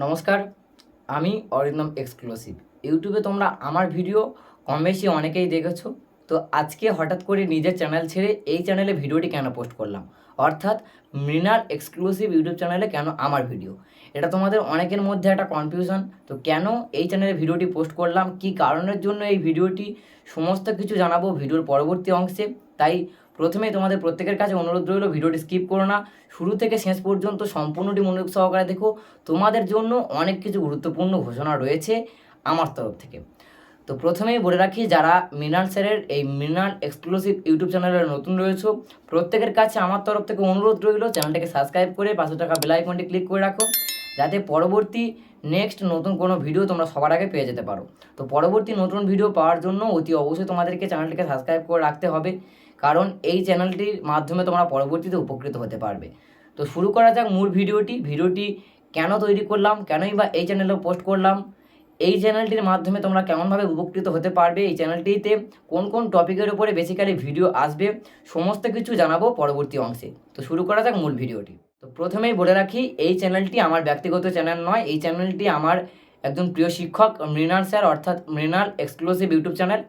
নমস্কার, আমি অরিন্দম এক্সক্লুসিভ। ইউটিউবে তোমরা আমার ভিডিও কম বেশি অনেকেই দেখেছো। তো আজকে হঠাৎ করে নিজের চ্যানেল ছেড়ে এই চ্যানেলে ভিডিওটি কেন পোস্ট করলাম, অর্থাৎ মৃণাল এক্সক্লুসিভ ইউটিউব চ্যানেলে কেন আমার ভিডিও, এটা তোমাদের অনেকের মধ্যে একটা কনফিউশন। তো কেন এই চ্যানেলে ভিডিওটি পোস্ট করলাম, কি কারণের জন্য এই ভিডিওটি, সমস্ত কিছু জানাবো ভিডিওর পরবর্তী অংশে। তাই প্রথমেই তোমাদের প্রত্যেকের কাছে অনুরোধ রইল, ভিডিওটি স্কিপ করো না, শুরু থেকে শেষ পর্যন্ত সম্পূর্ণটি মনোযোগ সহকারে দেখো। তোমাদের জন্য অনেক কিছু গুরুত্বপূর্ণ ঘোষণা রয়েছে আমার তরফ থেকে। তো প্রথমেই বলে রাখি, যারা মৃণাল স্যারের এই মৃণাল এক্সক্লুসিভ ইউটিউব চ্যানেলে নতুন রয়েছে, প্রত্যেকের কাছে আমার তরফ থেকে অনুরোধ রইল, চ্যানেলটাকে সাবস্ক্রাইব করে পাশে থাকা বেল আইকনটি ক্লিক করে রাখো, যাতে পরবর্তী নেক্সট নতুন কোনো ভিডিও তোমরা সবার আগে পেয়ে যেতে পারো। তো পরবর্তী নতুন ভিডিও পাওয়ার জন্য অতি অবশ্যই তোমাদেরকে চ্যানেলটিকে সাবস্ক্রাইব করে রাখতে হবে, কারণ এই চ্যানেলটির মাধ্যমে তোমরা পরবর্তীতে উপকৃত হতে পারবে। তো শুরু করা যাক মূল ভিডিওটি কেন তৈরি করলাম, কেনই বা এই চ্যানেলে পোস্ট করলাম, এই চ্যানেলটির মাধ্যমে তোমরা কেমনভাবে উপকৃত হতে পারবে, এই চ্যানেলটিতে কোন কোন টপিকের উপরে বেসিক্যালি ভিডিও আসবে, সমস্ত কিছু জানাবো পরবর্তী অংশে। তো শুরু করা যাক মূল ভিডিওটি। তো প্রথমেই বলে রাখি, এই চ্যানেলটি আমার ব্যক্তিগত চ্যানেল নয়, এই চ্যানেলটি আমার একজন প্রিয় শিক্ষক মৃণাল স্যার, অর্থাৎ মৃণাল এক্সক্লুসিভ ইউটিউব চ্যানেল।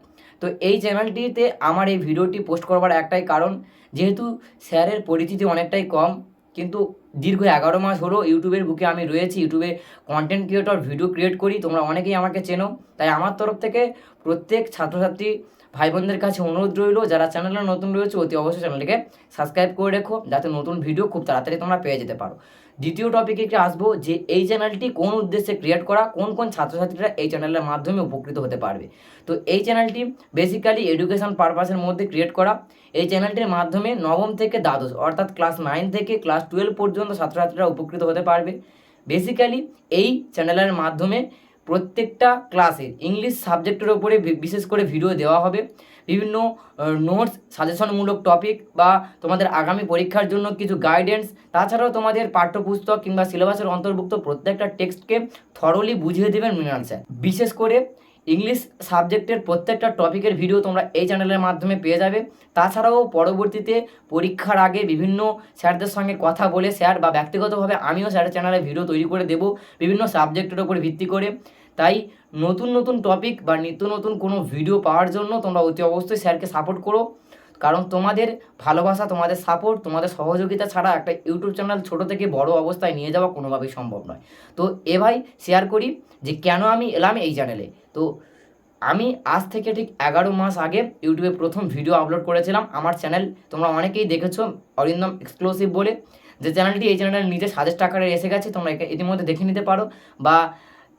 তো এই চ্যানেলটিতে আমার এই ভিডিওটি পোস্ট করবার একটাই কারণ, যেহেতু স্যারের পরিচিতি অনেকটাই কম, কিন্তু দীর্ঘ 11 মাস হলো ইউটিউবের বুকে আমি রয়েছি, ইউটিউবে কন্টেন্ট ক্রিয়েটর, ভিডিও ক্রিয়েট করি, তোমরা অনেকেই আমাকে চেনো। তাই আমার তরফ থেকে প্রত্যেক ছাত্রছাত্রী ভাই বোনদের কাছে অনুরোধ রইল, যারা চ্যানেলে নতুন রয়েছে অতি অবশ্যই চ্যানেলটিকে সাবস্ক্রাইব করে রেখো, যাতে নতুন ভিডিও খুব তাড়াতাড়ি তোমরা পেয়ে যেতে পারো। দ্বিতীয় টপিকে কি আসবো, যে এই চ্যানেলটি কোন উদ্দেশ্যে ক্রিয়েট করা, কোন কোন ছাত্রছাত্রীরা এই চ্যানেলের মাধ্যমে উপকৃত হতে পারবে। তো এই চ্যানেলটি বেসিক্যালি এডুকেশন পারপাসের মধ্যে ক্রিয়েট করা। এই চ্যানেলটির মাধ্যমে নবম থেকে দ্বাদশ, অর্থাৎ ক্লাস 9 থেকে ক্লাস 12 পর্যন্ত ছাত্রছাত্রীরা উপকৃত হতে পারবে। বেসিক্যালি এই চ্যানেলের মাধ্যমে প্রত্যেকটা ক্লাসে ইংলিশ সাবজেক্টের উপরে বিশেষ করে ভিডিও দেওয়া হবে, বিভিন্ন নোটস, সাজেশনমূলক টপিক বা তোমাদের আগামী পরীক্ষার জন্য কিছু গাইডেন্স, তাছাড়াও তোমাদের পাঠ্যপুস্তক কিংবা সিলেবাসের অন্তর্ভুক্ত প্রত্যেকটা টেক্সটকে থরলি বুঝিয়ে দেবেন মৃণাল স্যার। বিশেষ করে ইংলিশ সাবজেক্টের প্রত্যেকটা টপিকের ভিডিও তোমরা এই চ্যানেলের মাধ্যমে পেয়ে যাবে। তাছাড়াও পরবর্তীতে পরীক্ষার আগে বিভিন্ন স্যারদের সঙ্গে কথা বলে, স্যার বা ব্যক্তিগতভাবে আমিও স্যারের চ্যানেলে ভিডিও তৈরি করে দেবো বিভিন্ন সাবজেক্টের উপর ভিত্তি করে। তাই নতুন নতুন টপিক বা নিত্য নতুন কোনো ভিডিও পাওয়ার জন্য তোমরা অতি অবশ্যই স্যারকে সাপোর্ট করো, কারণ তোমাদের ভালোবাসা, তোমাদের সাপোর্ট, তোমাদের সহযোগিতা ছাড়া একটা ইউটিউব চ্যানেল ছোটো থেকে বড় অবস্থায় নিয়ে যাওয়া কোনোভাবেই সম্ভব নয়। তো ভাই শেয়ার করি যে কেন আমি এলাম এই চ্যানেলে। তো আমি আজ থেকে ঠিক 11 মাস আগে ইউটিউবে প্রথম ভিডিও আপলোড করেছিলাম। আমার চ্যানেল তোমরা অনেকেই দেখেছো, অরিন্দম এক্সক্লুসিভ বলে, যে চ্যানেলটি এই চ্যানেল নিজে সাজেস্ট আকারে এসে গেছে, তোমরা ইতিমধ্যে দেখে নিতে পারো, বা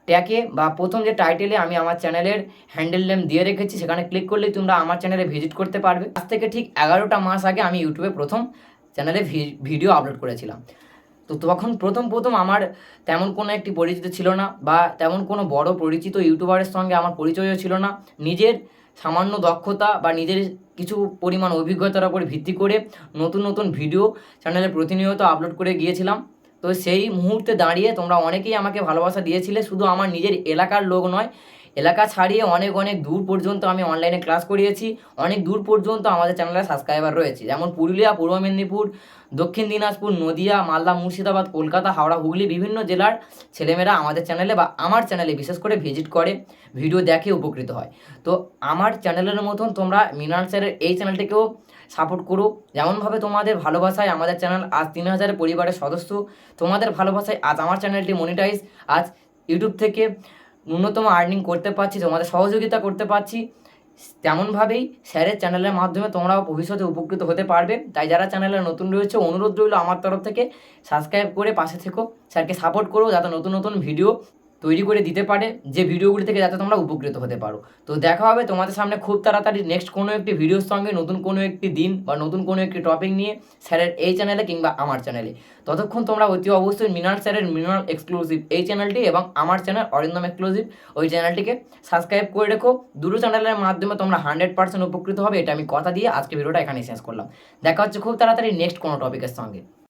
ট্যাগে বা প্রথম যে টাইটেলে আমি আমার চ্যানেলের হ্যান্ডেল নেম দিয়ে রেখেছি, সেখানে ক্লিক করলেই তোমরা আমার চ্যানেলে ভিজিট করতে পারবে। আজ থেকে ঠিক 11টা মাস আগে আমি ইউটিউবে প্রথম চ্যানেলে ভিডিও আপলোড করেছিলাম। তো তখন প্রথম আমার তেমন কোনো একটি পরিচিত ছিল না, বা তেমন কোনো বড় পরিচিত ইউটিউবারের সঙ্গে আমার পরিচয়ও ছিল না। নিজের সামান্য দক্ষতা বা নিজের কিছু পরিমাণ অভিজ্ঞতার উপর ভিত্তি করে নতুন নতুন ভিডিও চ্যানেলে প্রতিনিয়ত আপলোড করে গিয়েছিলাম। তো সেই মুহূর্তে দাঁড়িয়ে তোমরা অনেকেই আমাকে ভালোবাসা দিয়েছিলে, শুধু আমার নিজের এলাকার লোক নয়, এলাকা ছাড়িয়ে অনেক অনেক দূর পর্যন্ত আমি অনলাইনে ক্লাস করিয়েছি, অনেক দূর পর্যন্ত আমাদের চ্যানেলে সাবস্ক্রাইবার রয়েছে, যেমন পুরুলিয়া, পূর্ব মেদিনীপুর, দক্ষিণ দিনাজপুর, নদিয়া, মালদা, মুর্শিদাবাদ, কলকাতা, হাওড়া, হুগলি, বিভিন্ন জেলার ছেলেমেয়েরা আমাদের চ্যানেলে বা আমার চ্যানেলে বিশেষ করে ভিজিট করে, ভিডিও দেখে উপকৃত হয়। তো আমার চ্যানেলের মতন তোমরা মৃণাল স্যারের এই চ্যানেলটিকেও সাপোর্ট করো। যেমনভাবে তোমাদের ভালোবাসায় আমাদের চ্যানেল আজ 3000 পরিবারের সদস্য, তোমাদের ভালোবাসায় আজ আমার চ্যানেলটি মনিটাইজ, আজ ইউটিউব থেকে ন্যূনতম আর্নিং করতে পারছি, তোমাদের সহযোগিতা করতে পারছি, তেমনভাবেই স্যারের চ্যানেলের মাধ্যমে তোমরাও ভবিষ্যতে উপকৃত হতে পারবে। তাই যারা চ্যানেলে নতুন রয়েছে, অনুরোধ রইল আমার তরফ থেকে সাবস্ক্রাইব করে পাশে থেকো, স্যারকে সাপোর্ট করো, যাতে নতুন নতুন ভিডিও তৈরি করে দিতে পারে, যে ভিডিওগুলি থেকে যাতে তোমরা উপকৃত হতে পারো। তো দেখা হবে তোমাদের সামনে খুব তাড়াতাড়ি নেক্সট কোনো একটি ভিডিওর সঙ্গে, নতুন কোনো একটি দিন বা নতুন কোনো একটি টপিক নিয়ে স্যারের এই চ্যানেলে কিংবা আমার চ্যানেলে। ততক্ষণ তোমরা অতি অবশ্যই মৃণাল স্যারের মৃণাল এক্সক্লুসিভ এই চ্যানেলটি এবং আমার চ্যানেল অরিন্দম এক্সক্লুসিভ ওই চ্যানেলটিকে সাবস্ক্রাইব করে রেখো। দুটো চ্যানেলের মাধ্যমে তোমরা 100% উপকৃত হবে, এটা আমি কথা দিয়ে আজকে ভিডিওটা এখানেই শেষ করলাম। দেখা হচ্ছে খুব তাড়াতাড়ি নেক্সট কোনো টপিকের সঙ্গে।